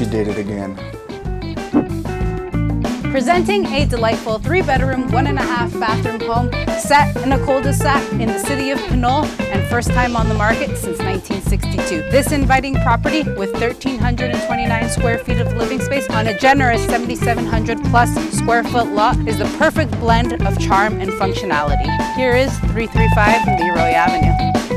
She did it again. Presenting a delightful 3-bedroom, 1.5 bathroom home set in a cul-de-sac in the city of Pinole and first time on the market since 1962. This inviting property with 1,329 square feet of living space on a generous 7,700 plus square foot lot is the perfect blend of charm and functionality. Here is 335 Leroy Avenue.